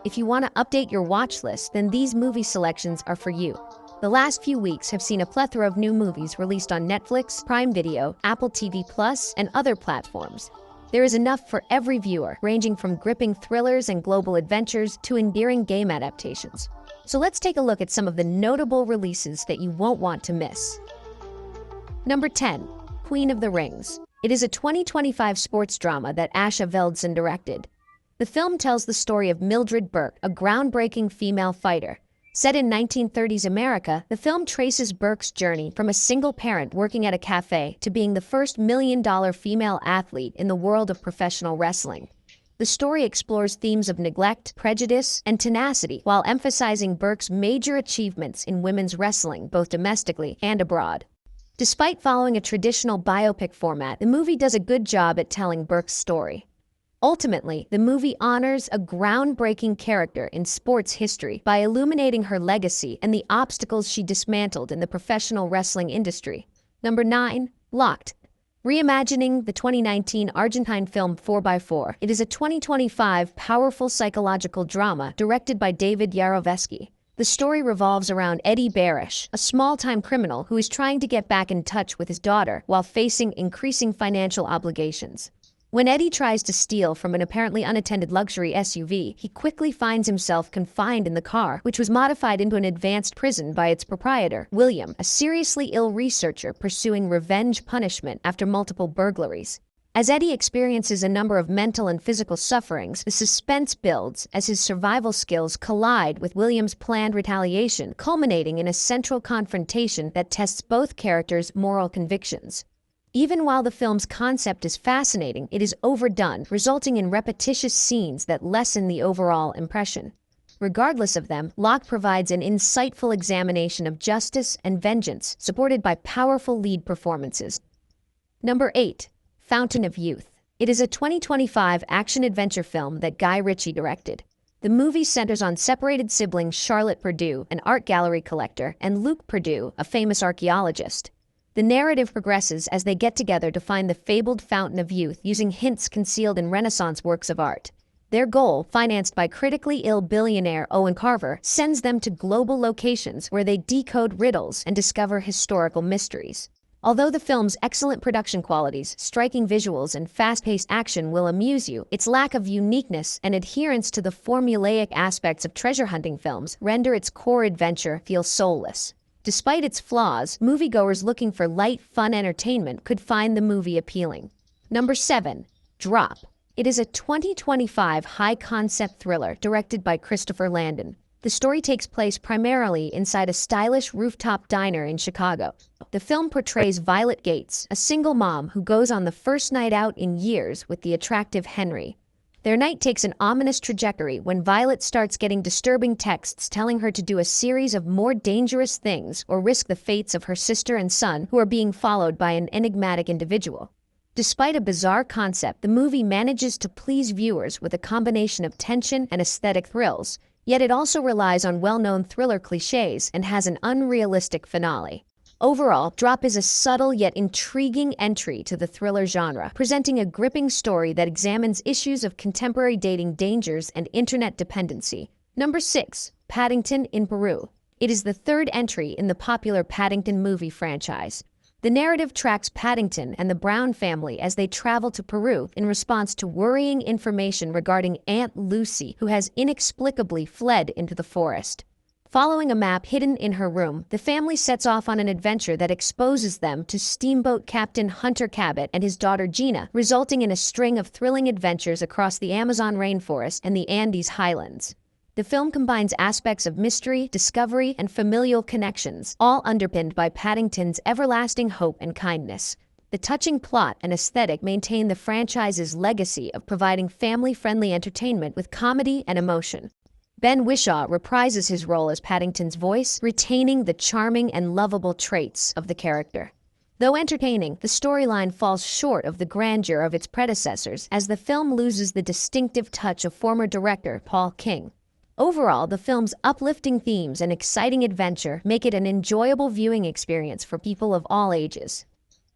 If you want to update your watch list, then these movie selections are for you. The last few weeks have seen a plethora of new movies released on Netflix, Prime Video, Apple TV Plus, and other platforms. There is enough for every viewer, ranging from gripping thrillers and global adventures to endearing game adaptations. So let's take a look at some of the notable releases that you won't want to miss. Number 10. Queen of the Rings. It is a 2025 sports drama that Asha Veldsen directed. The film tells the story of Mildred Burke, a groundbreaking female fighter. Set in 1930s America, the film traces Burke's journey from a single parent working at a cafe to being the first million-dollar female athlete in the world of professional wrestling. The story explores themes of neglect, prejudice, and tenacity while emphasizing Burke's major achievements in women's wrestling, both domestically and abroad. Despite following a traditional biopic format, the movie does a good job at telling Burke's story. Ultimately, the movie honors a groundbreaking character in sports history by illuminating her legacy and the obstacles she dismantled in the professional wrestling industry. Number 9. Locked. Reimagining the 2019 Argentine film 4x4, it is a 2025 powerful psychological drama directed by David Yarovesky. The story revolves around Eddie Barish, a small-time criminal who is trying to get back in touch with his daughter while facing increasing financial obligations. When Eddie tries to steal from an apparently unattended luxury SUV, he quickly finds himself confined in the car, which was modified into an advanced prison by its proprietor, William, a seriously ill researcher pursuing revenge punishment after multiple burglaries. As Eddie experiences a number of mental and physical sufferings, the suspense builds as his survival skills collide with William's planned retaliation, culminating in a central confrontation that tests both characters' moral convictions. Even while the film's concept is fascinating, it is overdone, resulting in repetitious scenes that lessen the overall impression. Regardless of them, Locke provides an insightful examination of justice and vengeance, supported by powerful lead performances. Number 8. Fountain of Youth. It is a 2025 action-adventure film that Guy Ritchie directed. The movie centers on separated siblings Charlotte Purdue, an art gallery collector, and Luke Purdue, a famous archaeologist. The narrative progresses as they get together to find the fabled Fountain of Youth using hints concealed in Renaissance works of art. Their goal, financed by critically ill billionaire Owen Carver, sends them to global locations where they decode riddles and discover historical mysteries. Although the film's excellent production qualities, striking visuals, and fast-paced action will amuse you, its lack of uniqueness and adherence to the formulaic aspects of treasure hunting films render its core adventure feel soulless. Despite its flaws, moviegoers looking for light, fun entertainment could find the movie appealing. Number 7. Drop. It is a 2025 high-concept thriller directed by Christopher Landon. The story takes place primarily inside a stylish rooftop diner in Chicago. The film portrays Violet Gates, a single mom who goes on the first night out in years with the attractive Henry. Their night takes an ominous trajectory when Violet starts getting disturbing texts telling her to do a series of more dangerous things or risk the fates of her sister and son who are being followed by an enigmatic individual. Despite a bizarre concept, the movie manages to please viewers with a combination of tension and aesthetic thrills, yet it also relies on well-known thriller cliches and has an unrealistic finale. Overall, Drop is a subtle yet intriguing entry to the thriller genre, presenting a gripping story that examines issues of contemporary dating dangers and internet dependency. Number 6. Paddington in Peru. It is the third entry in the popular Paddington movie franchise. The narrative tracks Paddington and the Brown family as they travel to Peru in response to worrying information regarding Aunt Lucy, who has inexplicably fled into the forest. Following a map hidden in her room, the family sets off on an adventure that exposes them to steamboat captain Hunter Cabot and his daughter Gina, resulting in a string of thrilling adventures across the Amazon rainforest and the Andes highlands. The film combines aspects of mystery, discovery, and familial connections, all underpinned by Paddington's everlasting hope and kindness. The touching plot and aesthetic maintain the franchise's legacy of providing family-friendly entertainment with comedy and emotion. Ben Whishaw reprises his role as Paddington's voice, retaining the charming and lovable traits of the character. Though entertaining, the storyline falls short of the grandeur of its predecessors as the film loses the distinctive touch of former director Paul King. Overall, the film's uplifting themes and exciting adventure make it an enjoyable viewing experience for people of all ages.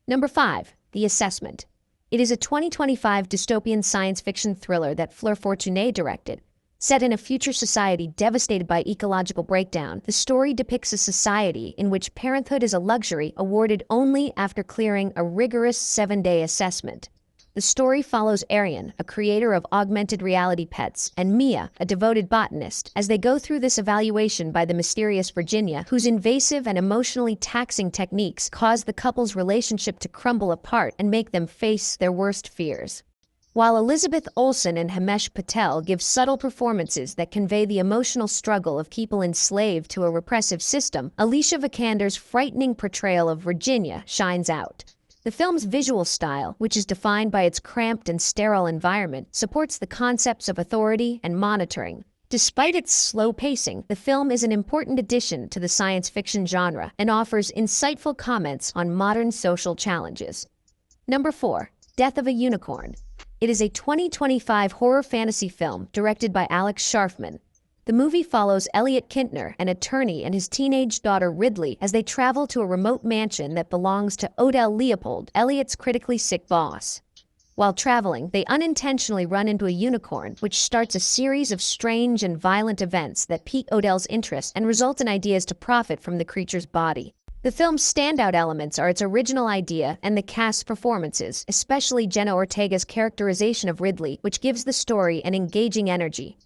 Number 5. The Assessment. It is a 2025 dystopian science fiction thriller that Fleur Fortuné directed. Set in a future society devastated by ecological breakdown, the story depicts a society in which parenthood is a luxury awarded only after clearing a rigorous 7-day assessment. The story follows Arian, a creator of augmented reality pets, and Mia, a devoted botanist, as they go through this evaluation by the mysterious Virginia, whose invasive and emotionally taxing techniques cause the couple's relationship to crumble apart and make them face their worst fears. While Elizabeth Olsen and Himesh Patel give subtle performances that convey the emotional struggle of people enslaved to a repressive system, Alicia Vikander's frightening portrayal of Virginia shines out. The film's visual style, which is defined by its cramped and sterile environment, supports the concepts of authority and monitoring. Despite its slow pacing, the film is an important addition to the science fiction genre and offers insightful comments on modern social challenges. Number 4. Death of a Unicorn. It is a 2025 horror fantasy film directed by Alex Sharfman. The movie follows Elliot Kintner, an attorney, and his teenage daughter Ridley as they travel to a remote mansion that belongs to Odell Leopold, Elliot's critically sick boss. While traveling, they unintentionally run into a unicorn, which starts a series of strange and violent events that pique Odell's interest and result in ideas to profit from the creature's body. The film's standout elements are its original idea and the cast's performances, especially Jenna Ortega's characterization of Ridley, which gives the story an engaging energy.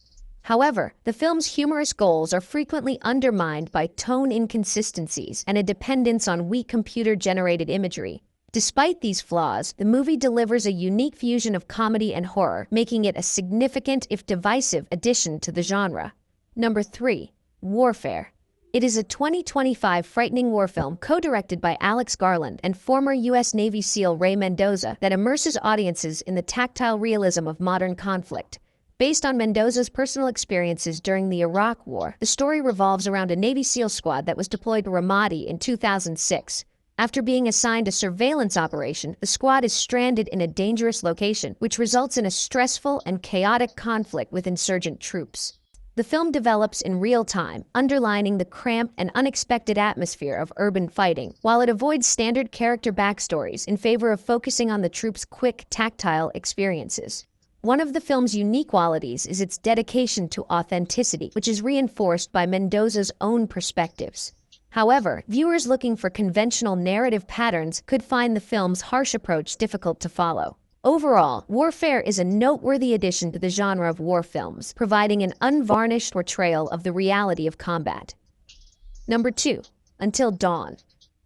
However, the film's humorous goals are frequently undermined by tone inconsistencies and a dependence on weak computer-generated imagery. Despite these flaws, the movie delivers a unique fusion of comedy and horror, making it a significant, if divisive, addition to the genre. Number 3. Warfare. It is a 2025 frightening war film co-directed by Alex Garland and former U.S. Navy SEAL Ray Mendoza that immerses audiences in the tactile realism of modern conflict. Based on Mendoza's personal experiences during the Iraq War, the story revolves around a Navy SEAL squad that was deployed to Ramadi in 2006. After being assigned a surveillance operation, the squad is stranded in a dangerous location, which results in a stressful and chaotic conflict with insurgent troops. The film develops in real time, underlining the cramped and unexpected atmosphere of urban fighting, while it avoids standard character backstories in favor of focusing on the troops' quick, tactile experiences. One of the film's unique qualities is its dedication to authenticity, which is reinforced by Mendoza's own perspectives. However, viewers looking for conventional narrative patterns could find the film's harsh approach difficult to follow. Overall, Warfare is a noteworthy addition to the genre of war films, providing an unvarnished portrayal of the reality of combat. Number 2. Until Dawn.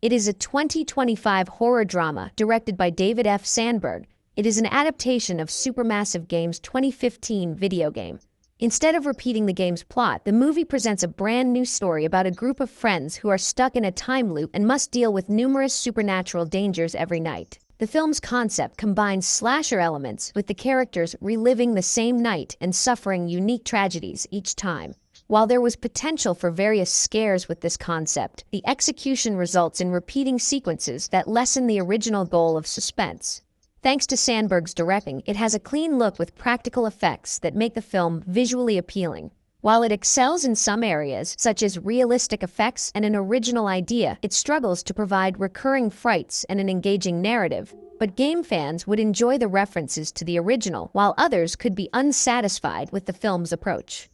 It is a 2025 horror drama directed by David F. Sandberg. It is an adaptation of Supermassive Games' 2015 video game. Instead of repeating the game's plot, the movie presents a brand new story about a group of friends who are stuck in a time loop and must deal with numerous supernatural dangers every night. The film's concept combines slasher elements with the characters reliving the same night and suffering unique tragedies each time. While there was potential for various scares with this concept, the execution results in repeating sequences that lessen the original goal of suspense. Thanks to Sandberg's directing, it has a clean look with practical effects that make the film visually appealing. While it excels in some areas, such as realistic effects and an original idea, it struggles to provide recurring frights and an engaging narrative. But game fans would enjoy the references to the original, while others could be unsatisfied with the film's approach.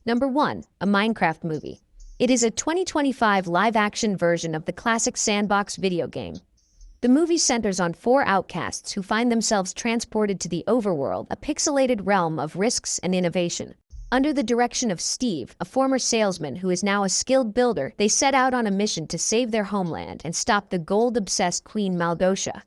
Number 1. A Minecraft Movie. It is a 2025 live-action version of the classic sandbox video game. The movie centers on 4 outcasts who find themselves transported to the overworld, a pixelated realm of risks and innovation. Under the direction of Steve, a former salesman who is now a skilled builder, they set out on a mission to save their homeland and stop the gold-obsessed Queen Maldosha.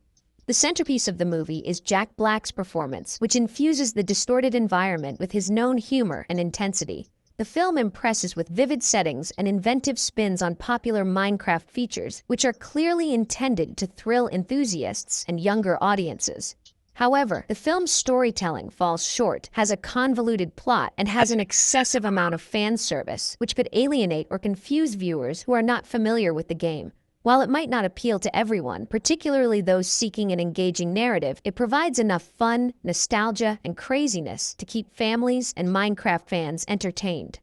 The centerpiece of the movie is Jack Black's performance, which infuses the distorted environment with his known humor and intensity. The film impresses with vivid settings and inventive spins on popular Minecraft features, which are clearly intended to thrill enthusiasts and younger audiences. However, the film's storytelling falls short, has a convoluted plot, and has an excessive amount of fan service, which could alienate or confuse viewers who are not familiar with the game. While it might not appeal to everyone, particularly those seeking an engaging narrative, it provides enough fun, nostalgia, and craziness to keep families and Minecraft fans entertained.